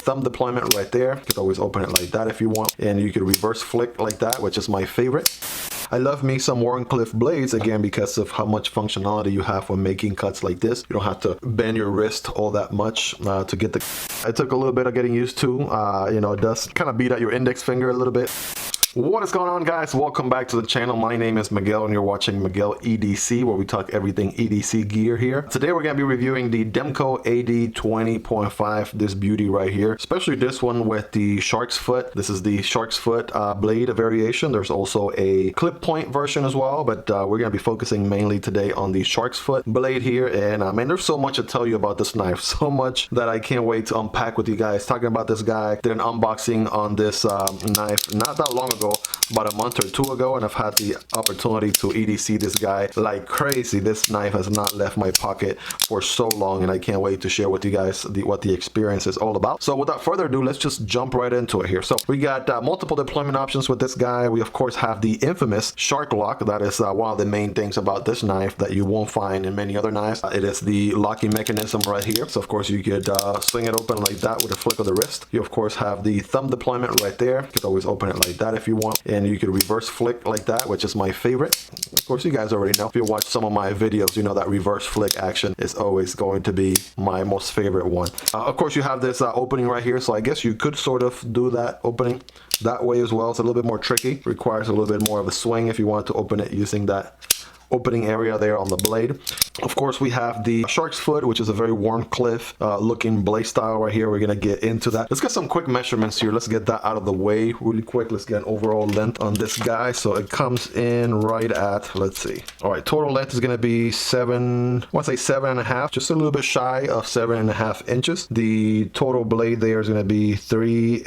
thumb deployment right there. You could always open it like that if you want, and you could reverse flick like that, which is my favorite. I love me some Wharncliffe blades, again, because of how much functionality you have when making cuts like this. You don't have to bend your wrist all that much to get the... It took a little bit of getting used to. You know, it does kind of beat at your index finger a little bit. What is going on, guys? Welcome back to the channel. My name is Miguel and you're watching Miguel EDC, where we talk everything EDC gear here. Today we're going to be reviewing the Demko AD20.5, this beauty right here, especially this one with the shark's foot. This is the shark's foot blade variation. There's also a clip point version as well, but we're going to be focusing mainly today on the shark's foot blade here. And man, there's so much to tell you about this knife, so much that I can't wait to unpack with you guys. Talking about this guy, did an unboxing on this knife not that long ago, about a month or two ago, and I've had the opportunity to EDC this guy like crazy. This knife has not left my pocket for so long, and I can't wait to share with you guys what the experience is all about. So without further ado, let's just jump right into it here. So we got multiple deployment options with this guy. We of course have the infamous shark lock. That is one of the main things about this knife that you won't find in many other knives. It is the locking mechanism right here. So of course you could swing it open like that with a flick of the wrist. You of course have the thumb deployment right there. You could always open it like that if you want, and you could reverse flick like that, which is my favorite. Of course, you guys already know, if you watch some of my videos, you know that reverse flick action is always going to be my most favorite one. Of course, you have this opening right here, so I guess you could sort of do that opening that way as well. It's a little bit more tricky, requires a little bit more of a swing if you want to open it using that opening area there on the blade. Of course, we have the shark's foot, which is a very Wharncliffe looking blade style right here. We're gonna get into that. Let's get some quick measurements here. Let's get that out of the way really quick. Let's get an overall length on this guy. So it comes in right at, let's see, all right, total length is gonna be 7.5, just a little bit shy of 7.5 inches. The total blade there is gonna be 3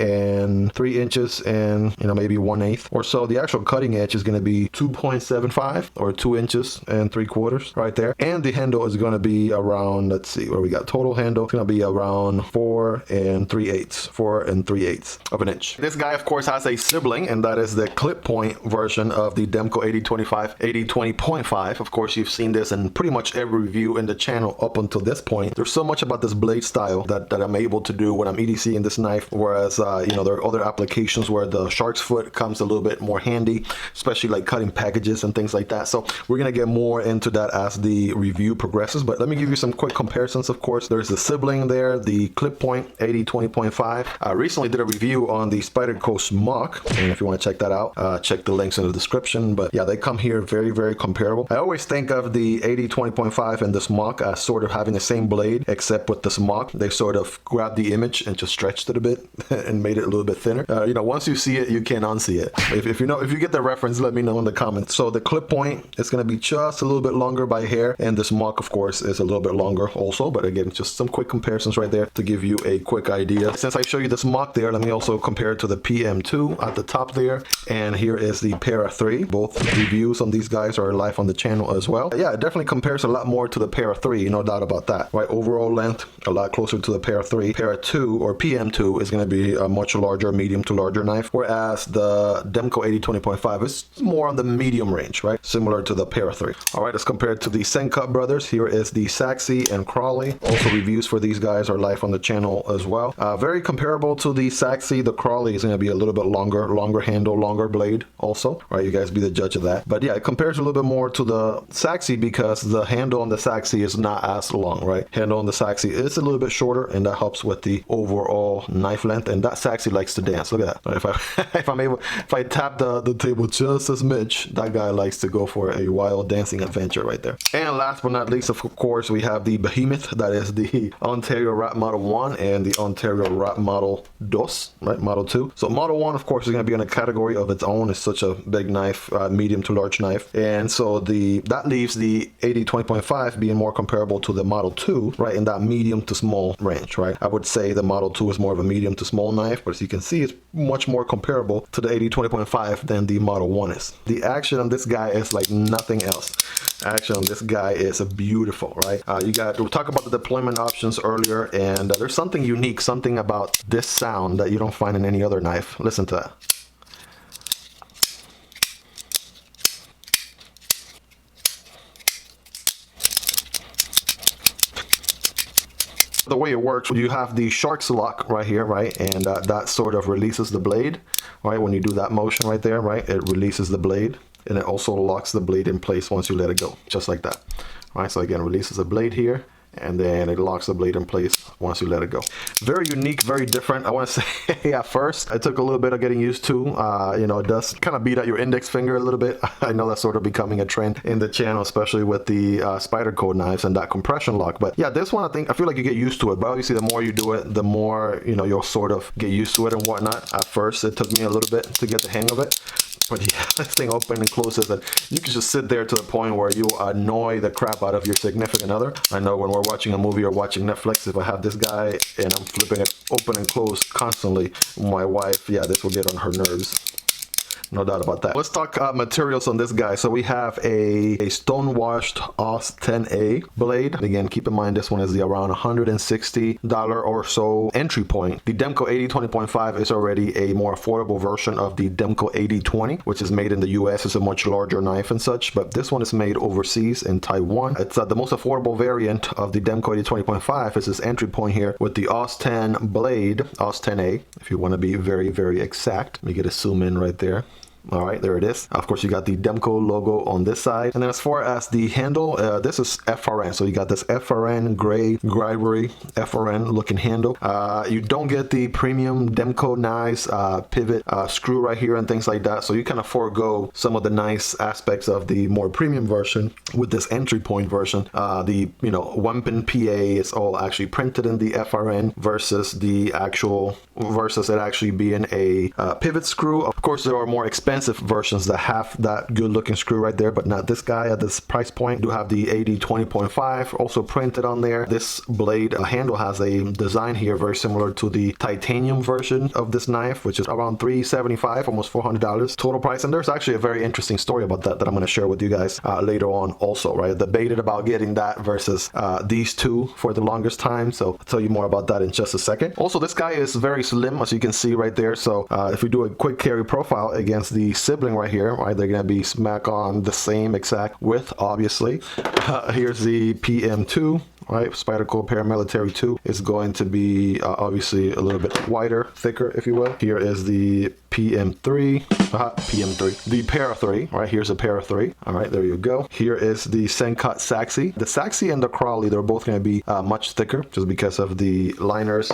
inches and, you know, maybe 1/8 or so. The actual cutting edge is gonna be 2.75 or 2 inches and 3/4 right there, and the handle is going to be around, let's see where we got total handle, it's going to be around 4 3/8 of an inch. This guy of course has a sibling, and that is the clip point version of the Demko AD25 AD20.5. Of course, you've seen this in pretty much every review in the channel up until this point. There's so much about this blade style that I'm able to do when I'm EDCing this knife, whereas you know, there are other applications where the shark's foot comes a little bit more handy, especially like cutting packages and things like that. So we're gonna get more into that as the review progresses, but let me give you some quick comparisons. Of course, there's the sibling there, the clip point AD20.5. I recently did a review on the Spyderco Smock, and if you want to check that out, check the links in the description. But yeah, they come here very, very comparable. I always think of the AD20.5 and the Smock as sort of having the same blade, except with the Smock, they sort of grabbed the image and just stretched it a bit and made it a little bit thinner. You know, once you see it, you can't unsee it. If you get the reference, let me know in the comments. So the clip point is going to be just a little bit longer by hair, and the Smock of course is a little bit longer also. But again, just some quick comparisons right there to give you a quick idea. Since I show you the Smock there, let me also compare it to the PM2 at the top there, and here is the Para 3. Both reviews on these guys are live on the channel as well. Yeah, it definitely compares a lot more to the Para 3, no doubt about that, right? Overall length a lot closer to the Para 3. Para 2 or PM2 is going to be a much larger, medium to larger knife, whereas the Demko AD20.5 is more on the medium range, right? Similar to the Para 3. All right, let's compare it to the SENCUT brothers. Here is the Sachse and Crowley. Also, reviews for these guys are live on the channel as well. Very comparable to the Sachse. The Crowley is going to be a little bit longer handle, longer blade also. All right, you guys be the judge of that. But yeah, it compares a little bit more to the Sachse because the handle on the Sachse is not as long, right? Handle on the Sachse is a little bit shorter, and that helps with the overall knife length. And that Sachse likes to dance. Look at that. If I tap the table just as much, that guy likes to go for a wild dancing adventure right there. And last but not least, of course, we have the behemoth. That is the Ontario Wrap Model 1 and the Ontario Wrap Model 2, right? Model 2. So Model 1, of course, is going to be in a category of its own. It's such a big knife, medium to large knife. And so that leaves the AD20.5 being more comparable to the Model 2, right? In that medium to small range, right? I would say the Model 2 is more of a medium to small knife, but as you can see, it's much more comparable to the AD20.5 than the Model 1 is. The action on this guy is like nothing else. Action on this guy is beautiful, right? We talked about the deployment options earlier, and there's something unique, something about this sound that you don't find in any other knife. Listen to that. The way it works, you have the shark's lock right here, right? And that sort of releases the blade, right? When you do that motion right there, right? It releases the blade, and it also locks the blade in place once you let it go, just like that. All right, so again, releases the blade here, and then it locks the blade in place once you let it go. Very unique, very different. I want to say at first it took a little bit of getting used to. You know, it does kind of beat at your index finger a little bit. I know that's sort of becoming a trend in the channel, especially with the Spyderco knives and that compression lock. But yeah, this one, I feel like you get used to it, but obviously the more you do it, the more, you know, you'll sort of get used to it and whatnot. At first it took me a little bit to get the hang of it. But yeah, this thing open and closes, and you can just sit there to the point where you annoy the crap out of your significant other. I know when we're watching a movie or watching Netflix, if I have this guy and I'm flipping it open and closed constantly, my wife, yeah, this will get on her nerves. No doubt about that. Let's talk materials on this guy. So we have a stone-washed AUS 10A blade. Again, keep in mind this one is the around $160 or so entry point. The Demko AD20.5 is already a more affordable version of the Demko AD20, which is made in the US. It's a much larger knife and such, but this one is made overseas in Taiwan. It's the most affordable variant of the Demko AD20.5 is this entry point here with the AUS 10 blade, AUS 10A, if you want to be very, very exact. Let me get a zoom in right there. All right, there it is. Of course, you got the Demko logo on this side. And then as far as the handle, this is FRN. So you got this FRN gray, ivory, FRN looking handle. You don't get the premium Demko knives pivot screw right here and things like that. So you kind of forego some of the nice aspects of the more premium version with this entry point version. The, you know, one-pin PA is all actually printed in the FRN versus the actual, versus it actually being a pivot screw. Of course, there are more expensive versions that have that good looking screw right there, but not this guy at this price point. You do have the AD20.5 also printed on there. This blade handle has a design here very similar to the titanium version of this knife, which is around $375, almost $400 total price. And there's actually a very interesting story about that I'm going to share with you guys later on also, right? Debated about getting that versus these two for the longest time, so I'll tell you more about that in just a second. Also, this guy is very slim, as you can see right there. So if we do a quick carry profile against the sibling right here, right, they're going to be smack on the same exact width, obviously. Here's the PM2, right? Spyderco Paramilitary 2 is going to be obviously a little bit wider, thicker, if you will. Here is the PM3, PM3, the Para 3, right? Here's a Para 3. All right, there you go. Here is the SENCUT Sachse. The Sachse and the Crowley, they're both going to be much thicker just because of the liners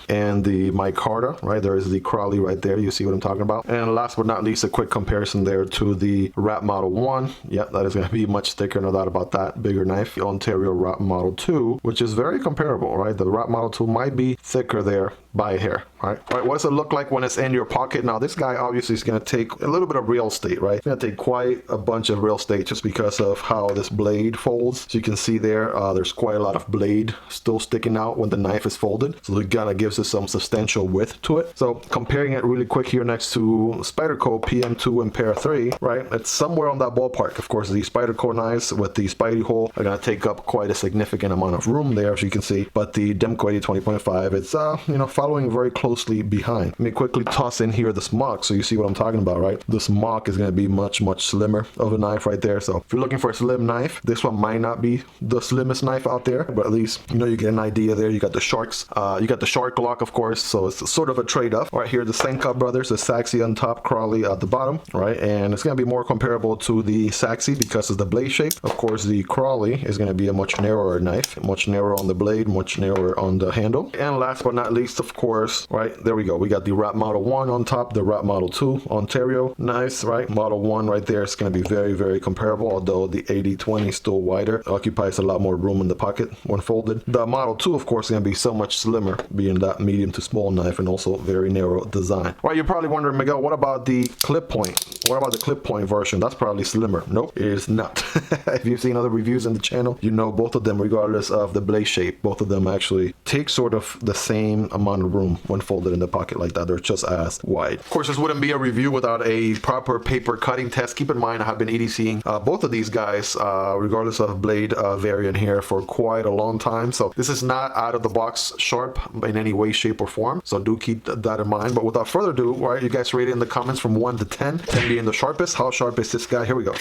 and the micarta, right? There is the Crowley right there. You see what I'm talking about. And last but not least, a quick comparison there to the Wrap Model 1. Yeah, that is going to be much thicker, no doubt about that. Bigger knife. The Ontario Wrap Model 2, which is very comparable, right? The Wrap Model 2 might be thicker there by a hair, right? All right, what does it look like when it's in your pocket? Now, this guy obviously is going to take a little bit of real estate, right? It's going to take quite a bunch of real estate just because of how this blade folds. So you can see there, there's quite a lot of blade still sticking out when the knife is folded. So it kind of gives us some substantial width to it. So comparing it really quick here next to Spyderco PM2 and Para 3, right? It's somewhere on that ballpark. Of course, the Spyderco knives with the Spidey hole are going to take up quite a significant amount of room there, as you can see. But the Demko AD20.5, it's, you know, following very closely behind. Let me quickly toss in here the Smock so you see what I'm talking about, right? The Smock is going to be much, much slimmer of a knife right there. So if you're looking for a slim knife, this one might not be the slimmest knife out there, but at least, you know, you get an idea there. You got the sharks, you got the shark lock, of course, so it's sort of a trade-off. Right here, the SENCUT brothers, the Sachse on top, Crowley at the bottom, right? And it's going to be more comparable to the Sachse because of the blade shape. Of course, the Crowley is going to be a much narrower knife, much narrower on the blade, much narrower on the handle. And last but not least, of course, right, there we go. We got the Wrap Model 1 on top, the Wrap Model 2 Ontario knives, right? Model 1 right there is going to be very, very comparable, although the AD20 is still wider, occupies a lot more room in the pocket when folded. The Model 2, of course, is going to be so much slimmer, being that medium to small knife and also very narrow design. Right, you're probably wondering, Miguel, what about the clip point? What about the clip point version? That's probably slimmer. Nope, it is not. If you've seen other reviews in the channel, you know both of them, regardless of the blade shape, both of them actually take sort of the same amount of room when folded in the pocket like that. They're just as wide. Of course, this wouldn't be a review without a proper paper cutting test. Keep in mind, I have been EDCing both of these guys, regardless of blade variant here, for quite a long time. So this is not out of the box sharp in any way, shape, or form. So do keep that in mind. But without further ado, right, you guys rate it in the comments from 1 to 10. 10 being the sharpest. How sharp is this guy? Here we go.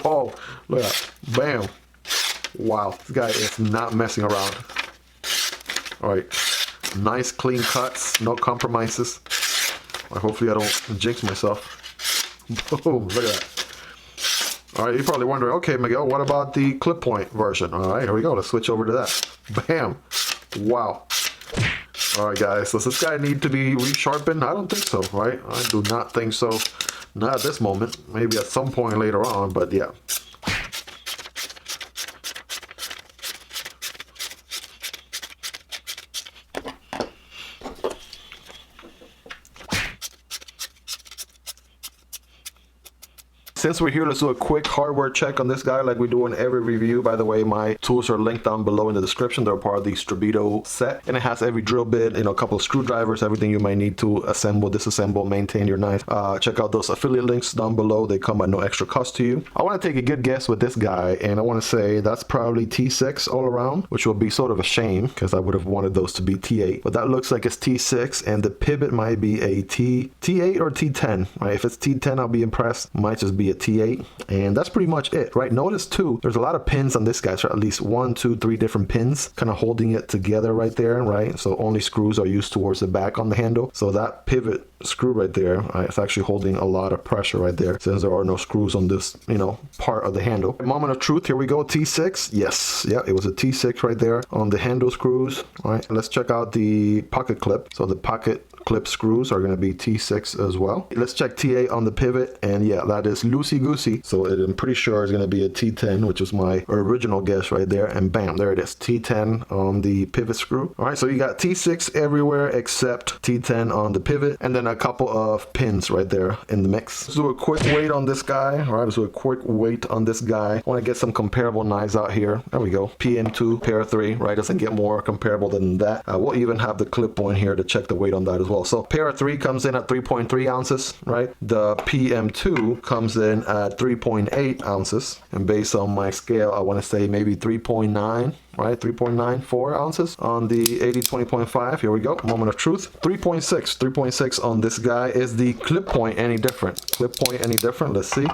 Oh, look at that. Bam. Wow, this guy is not messing around. All right, nice clean cuts, no compromises. All right, hopefully I don't jinx myself. Boom, look at that. All right, you're probably wondering, okay, Miguel, what about the clip point version? All right, here we go. Let's switch over to that. Bam. Wow. All right, guys, does this guy need to be resharpened? I don't think so, right? I do not think so. Not at this moment. Maybe at some point later on, but yeah. Since we're here, let's do a quick hardware check on this guy like we do in every review. By the way, my tools are linked down below in the description. They're part of the Spyderco set, and it has every drill bit, a couple of screwdrivers, everything you might need to assemble, disassemble, maintain your knife. Check out those affiliate links down below. They come at no extra cost to you. I want to take a good guess with this guy, and I want to say that's probably T6 all around, which will be sort of a shame because I would have wanted those to be T8. But that looks like it's T6, and the pivot might be a T8 or T10. Right? If it's T10, I'll be impressed. Might just be a T8, and that's pretty much it, right? Notice too, there's a lot of pins on this guy, so at least 1, 2, 3 different pins kind of holding it together right there, right? So only screws are used towards the back on the handle. So that pivot screw right there, right, it's actually holding a lot of pressure right there since there are no screws on this, part of the handle. Moment of truth, here we go. T6, yes, yeah, it was a T6 right there on the handle screws. All right, let's check out the pocket clip. So the pocket clip screws are going to be T6 as well. Let's check T8 on the pivot, and yeah, that is loosey-goosey. So I'm pretty sure it's going to be a T10, which was my original guess right there, and bam, there it is, T10 on the pivot screw. All right, so you got T6 everywhere except T10 on the pivot, and then a couple of pins right there in the mix. Let's do a quick weight on this guy. All right, let's do a quick weight on this guy. I want to get some comparable knives out here. There we go, PM2, Para 3, right? Doesn't get more comparable than that. We'll even have the clip point here to check the weight on that as well. So Para 3 comes in at 3.3 ounces, right? The PM2 comes in at 3.8 ounces. And based on my scale, I want to say maybe 3.9, right? 3.94 ounces on the AD20.5. Here we go. Moment of truth. 3.6 on this guy. Is the clip point any different? Clip point any different? Let's see.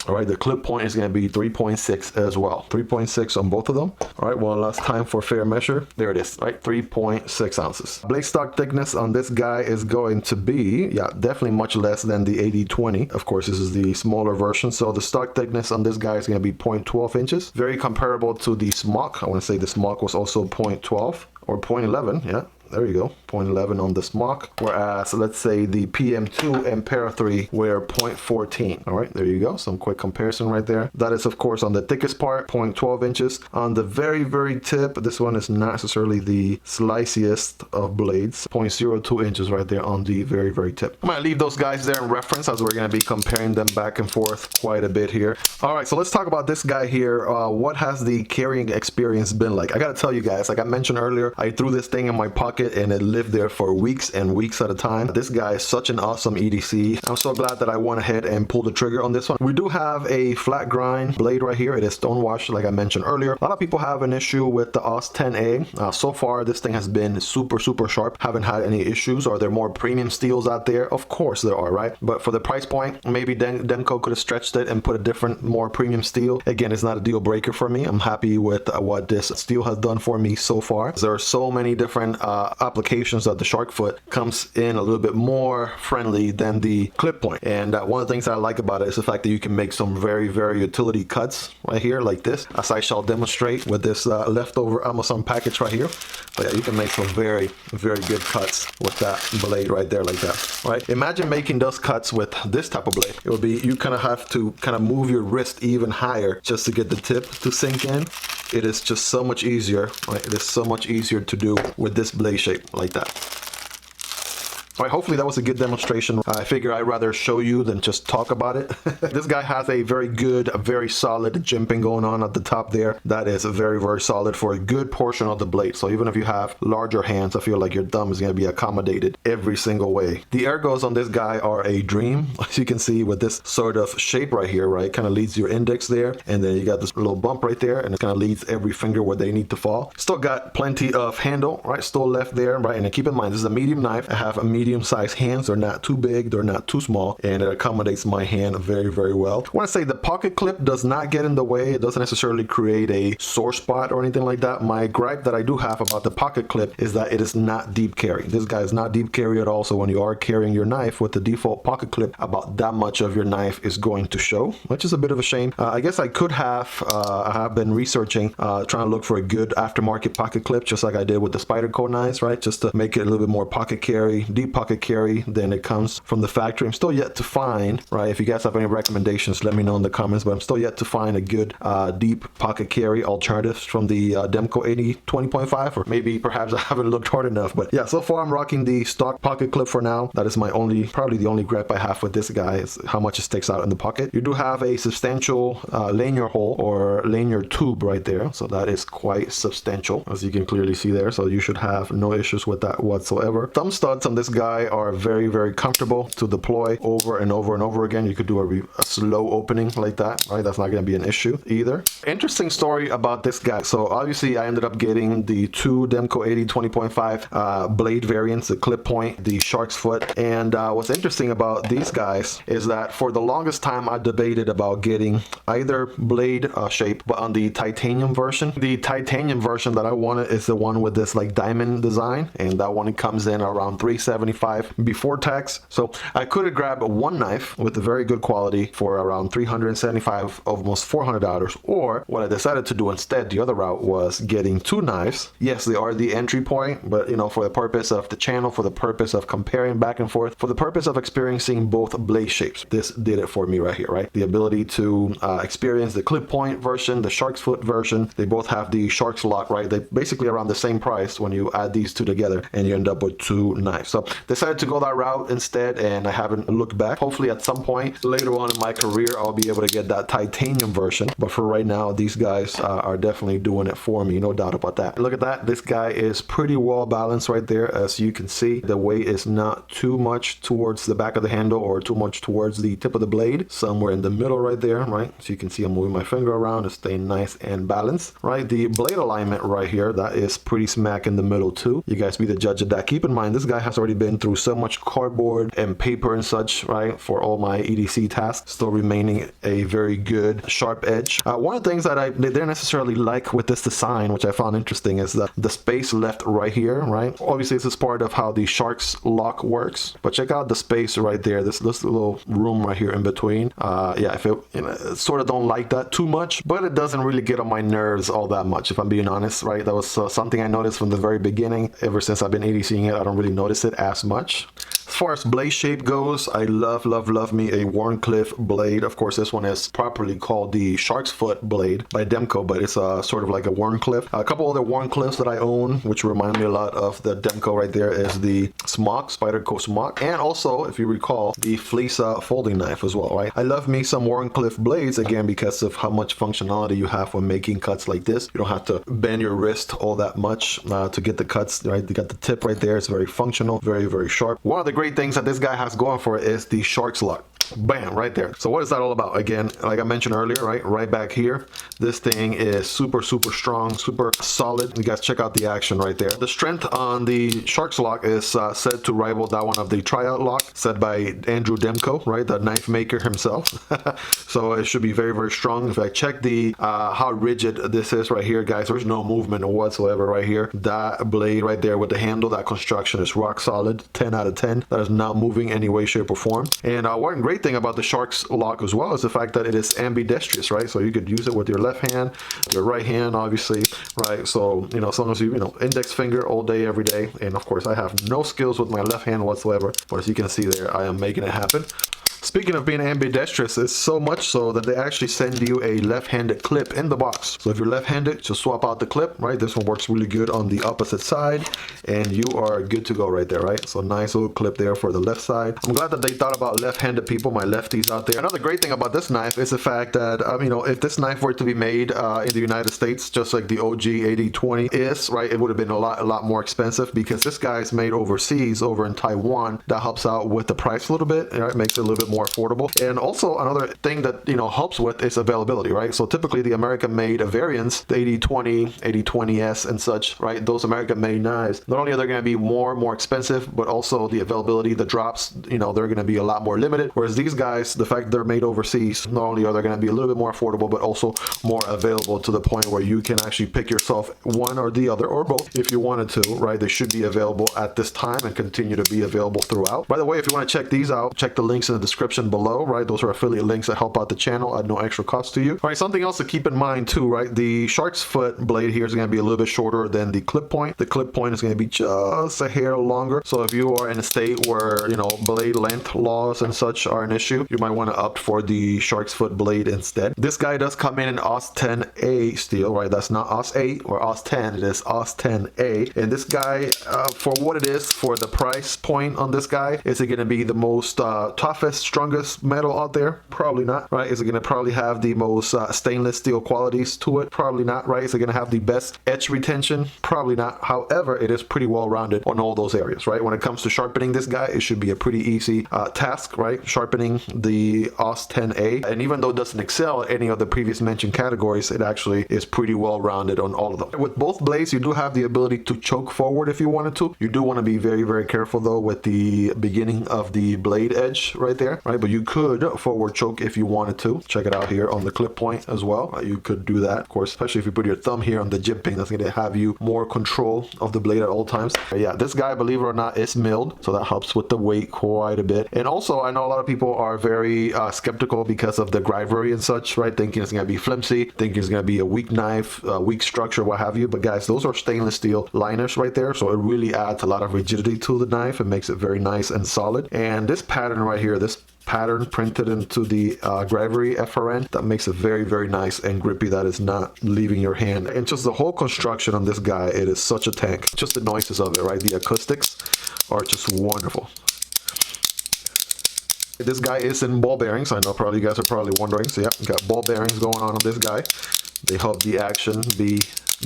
All right, the clip point is going to be 3.6 as well. 3.6 on both of them. All right, well, last time for fair measure. There it is, right? 3.6 ounces. Blade stock thickness on this guy is going to be, yeah, definitely much less than the AD20. Of course, this is the smaller version. So the stock thickness on this guy is going to be 0.12 inches. Very comparable to the Smock. I want to say the Smock was also 0.12 or 0.11, yeah. There you go, 0.11 on the Smock, whereas let's say the PM2 and Para 3 were 0.14. All right, there you go, some quick comparison right there. That is of course on the thickest part, 0.12 inches. On the very, very tip, this one is not necessarily the sliciest of blades, 0.02 inches right there on the very, very tip. I might leave those guys there in reference as we're gonna be comparing them back and forth quite a bit here. All right, so let's talk about this guy here. What has the carrying experience been like? I gotta tell you guys, like I mentioned earlier, I threw this thing in my pocket and it lived there for weeks and weeks at a time. This guy is such an awesome EDC. I'm so glad that I went ahead and pulled the trigger on this one. We do have a flat grind blade right here. It is stonewashed like I mentioned earlier. A lot of people have an issue with the AUS 10A. So far this thing has been super sharp. Haven't had any issues. Are there more premium steels out there? Of course there are, right? But for the price point, maybe Demko could have stretched it and put a different, more premium steel. Again, it's not a deal breaker for me. I'm happy with what this steel has done for me so far. There are so many different applications that the shark foot comes in a little bit more friendly than the clip point. And one of the things I like about it is the fact that you can make some very utility cuts right here like this, as I shall demonstrate with this leftover Amazon package right here. But yeah, you can make some very good cuts with that blade right there like that. Right? Imagine making those cuts with this type of blade. It would be, you kind of have to kind of move your wrist even higher just to get the tip to sink in. It is just so much easier, right? It is so much easier to do with this blade shape like that. All right, hopefully that was a good demonstration. I figure I'd rather show you than just talk about it. This guy has a very good, very solid jimping going on at the top there. That is very solid for a good portion of the blade. So even if you have larger hands, I feel like your thumb is going to be accommodated every single way. The ergos on this guy are a dream. As you can see with this sort of shape right here, right? Kind of leads your index there. And then you got this little bump right there. And it kind of leads every finger where they need to fall. Still got plenty of handle, right? Still left there, right? And keep in mind, this is a medium knife. I have a medium medium-sized hands. They're not too big, they're not too small, and it accommodates my hand very, very well. I want to say the pocket clip does not get in the way. It doesn't necessarily create a sore spot or anything like that. My gripe that I do have about the pocket clip is that it is not deep carry. This guy is not deep carry at all, so when you are carrying your knife with the default pocket clip, about that much of your knife is going to show, which is a bit of a shame. I guess I could have, I have been researching, trying to look for a good aftermarket pocket clip, just like I did with the Spyderco knives, right? Just to make it a little bit more pocket carry, deep pocket carry than it comes from the factory. I'm still yet to find, right? If you guys have any recommendations, let me know in the comments, but I'm still yet to find a good deep pocket carry alternatives from the Demko AD20.5, or maybe perhaps I haven't looked hard enough. But yeah, so far I'm rocking the stock pocket clip for now. That is my only, probably the only gripe I have with this guy, is how much it sticks out in the pocket. You do have a substantial lanyard hole or lanyard tube right there, so that is quite substantial, as you can clearly see there, so you should have no issues with that whatsoever. Thumb studs on this guy are very, very comfortable to deploy over and over and over again. You could do a slow opening like that, right? That's not going to be an issue either. Interesting story about this guy. So obviously I ended up getting the two Demko AD20.5 blade variants, the clip point, the shark's foot, and what's interesting about these guys is that for the longest time I debated about getting either blade shape, but on the titanium version. The titanium version that I wanted is the one with this like diamond design, and that one comes in around $375 before tax. So I could have grabbed one knife with a very good quality for around $375, almost $400, or what I decided to do instead, the other route, was getting two knives. Yes, they are the entry point, but you know, for the purpose of the channel, for the purpose of comparing back and forth, for the purpose of experiencing both blade shapes, this did it for me right here, right? The ability to experience the clip point version, the shark's foot version. They both have the shark's lock, right? They basically around the same price when you add these two together, and you end up with two knives. So decided to go that route instead, and I haven't looked back. Hopefully at some point later on in my career I'll be able to get that titanium version, but for right now these guys are definitely doing it for me, no doubt about that. Look at that, this guy is pretty well balanced right there. As you can see, the weight is not too much towards the back of the handle or too much towards the tip of the blade, somewhere in the middle right there, right? So you can see I'm moving my finger around, it's staying nice and balanced, right? The blade alignment right here, that is pretty smack in the middle too. You guys be the judge of that. Keep in mind, this guy has already been through so much cardboard and paper and such, right, for all my EDC tasks, still remaining a very good sharp edge. One of the things that I didn't necessarily like with this design, which I found interesting, is that the space left right here, right? Obviously this is part of how the shark's lock works, but check out the space right there, this little room right here in between. Yeah, I feel, you know, sort of don't like that too much, but it doesn't really get on my nerves all that much, if I'm being honest, right? That was something I noticed from the very beginning. Ever since I've been ADCing it, I don't really notice it as much. As far as blade shape goes, I love me a Wharncliffe blade. Of course, this one is properly called the Shark's Foot blade by Demko, but it's sort of like a Wharncliffe. A couple other Wharncliffes that I own, which remind me a lot of the Demko right there, is the Smock, Spyderco Smock, and also, if you recall, the Fleece folding knife as well, right? I love me some Wharncliffe blades, again, because of how much functionality you have when making cuts like this. You don't have to bend your wrist all that much to get the cuts, right? You got the tip right there. It's very functional, very, very sharp. One of the great things that this guy has going for it is the shark's lock. Bam, right there. So what is that all about? Again, like I mentioned earlier, right back here, this thing is super strong, super solid. You guys check out the action right there. The strength on the shark's lock is said to rival that one of the tryout lock, said by Andrew Demko, right, the knife maker himself. So it should be very strong. If I check the how rigid this is right here, guys, there's no movement whatsoever right here. That blade right there with the handle, that construction is rock solid, 10 out of 10. That is not moving any way, shape, or form. And one great thing about the shark's lock as well is the fact that it is ambidextrous, right? So you could use it with your left hand, your right hand, obviously, right? So, you know, as long as you know, index finger all day, every day. And of course, I have no skills with my left hand whatsoever, but as you can see there, I am making it happen. Speaking of being ambidextrous, it's so much so that they actually send you a left-handed clip in the box. So if you're left-handed, just swap out the clip, right? This one works really good on the opposite side, and you are good to go right there, right? So nice little clip there for the left side. I'm glad that they thought about left-handed people, my lefties out there. Another great thing about this knife is the fact that, you know, if this knife were to be made in the United States, just like the OG AD20 is, right, it would have been a lot more expensive, because this guy is made overseas, over in Taiwan. That helps out with the price a little bit, right? Makes it a little bit more affordable. And also another thing that, you know, helps with is availability, right? So typically the American-made variants, the AD20, AD20s and such, right? Those American-made knives, not only are they going to be more expensive, but also the availability, the drops, you know, they're going to be a lot more limited. Whereas these guys, the fact they're made overseas, not only are they going to be a little bit more affordable, but also more available to the point where you can actually pick yourself one or the other or both if you wanted to, right? They should be available at this time and continue to be available throughout. By the way, if you want to check these out, check the links in the description below, right? Those are affiliate links that help out the channel at no extra cost to you. All right, something else to keep in mind too, right? The shark's foot blade here is going to be a little bit shorter than the clip point. The clip point is going to be just a hair longer. So if you are in a state where, you know, blade length laws and such are an issue, you might want to opt for the shark's foot blade instead. This guy does come in AUS 10A steel, right? That's not AUS 8 or AUS 10, it is AUS 10A. And this guy, for what it is, for the price point on this guy, is it going to be the most toughest, strongest metal out there? Probably not, right? Is it going to probably have the most stainless steel qualities to it? Probably not, right? Is it going to have the best etch retention? Probably not. However, it is pretty well rounded on all those areas, right? When it comes to sharpening this guy, it should be a pretty easy task, right? Sharpening the AUS 10A. And even though it doesn't excel at any of the previous mentioned categories, it actually is pretty well rounded on all of them. With both blades, you do have the ability to choke forward if you wanted to. You do want to be very careful though with the beginning of the blade edge right there, right? But you could forward choke if you wanted to. Check it out here on the clip point as well. You could do that, of course, especially if you put your thumb here on the jimping. That's going to have you more control of the blade at all times. But yeah, this guy, believe it or not, is milled, so that helps with the weight quite a bit. And also, I know a lot of people are very skeptical because of the grivery and such, right? Thinking it's going to be flimsy, thinking it's going to be a weak knife, weak structure, what have you. But guys, those are stainless steel liners right there, so it really adds a lot of rigidity to the knife and makes it very nice and solid. And this pattern right here, this pattern printed into the grivery FRN, that makes it very nice and grippy, that is not leaving your hand. And just the whole construction on this guy, it is such a tank. Just the noises of it, right? The acoustics are just wonderful. This guy is in ball bearings. I know probably you guys are probably wondering. So yeah, got ball bearings going on this guy. They help the action be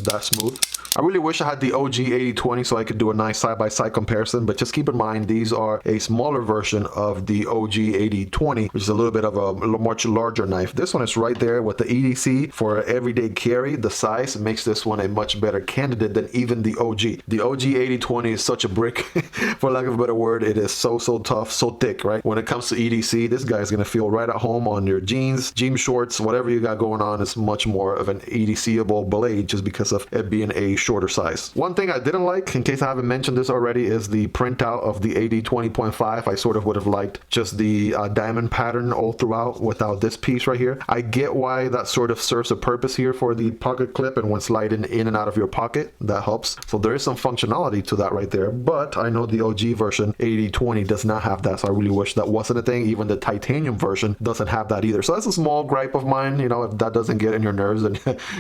that smooth. I really wish I had the OG 8020 so I could do a nice side-by-side comparison, but just keep in mind these are a smaller version of the OG 8020, which is a little bit of a much larger knife. This one is right there with the EDC for everyday carry. The size makes this one a much better candidate than even the OG. The OG 8020 is such a brick, for lack of a better word. It is so tough, so thick, right? When it comes to EDC, this guy is going to feel right at home on your jeans, jean shorts, whatever you got going on. It's much more of an EDC-able blade just because of it being a shorter size. One thing I didn't like, in case I haven't mentioned this already, is the printout of the AD20.5. I sort of would have liked just the diamond pattern all throughout without this piece right here. I get why that sort of serves a purpose here for the pocket clip, and when sliding in and out of your pocket, that helps. So there is some functionality to that right there, but I know the OG version AD20 does not have that, so I really wish that wasn't a thing. Even the titanium version doesn't have that either. So that's a small gripe of mine. You know, if that doesn't get in your nerves, then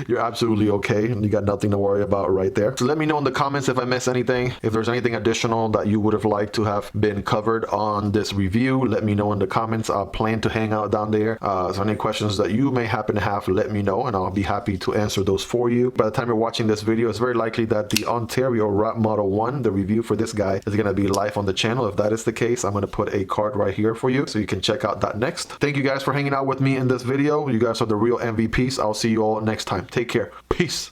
you're absolutely okay and you got nothing to worry about right there. So let me know in the comments if I missed anything, if there's anything additional that you would have liked to have been covered on this review. Let me know in the comments. I plan to hang out down there. So any questions that you may happen to have, let me know and I'll be happy to answer those for you. By the time you're watching this video, it's very likely that the Ontario Rat Model 1, the review for this guy, is going to be live on the channel. If that is the case, I'm going to put a card right here for you so you can check out that next. Thank you guys for hanging out with me in this video. You guys are the real MVPs. I'll see you all next time. Take care. Peace.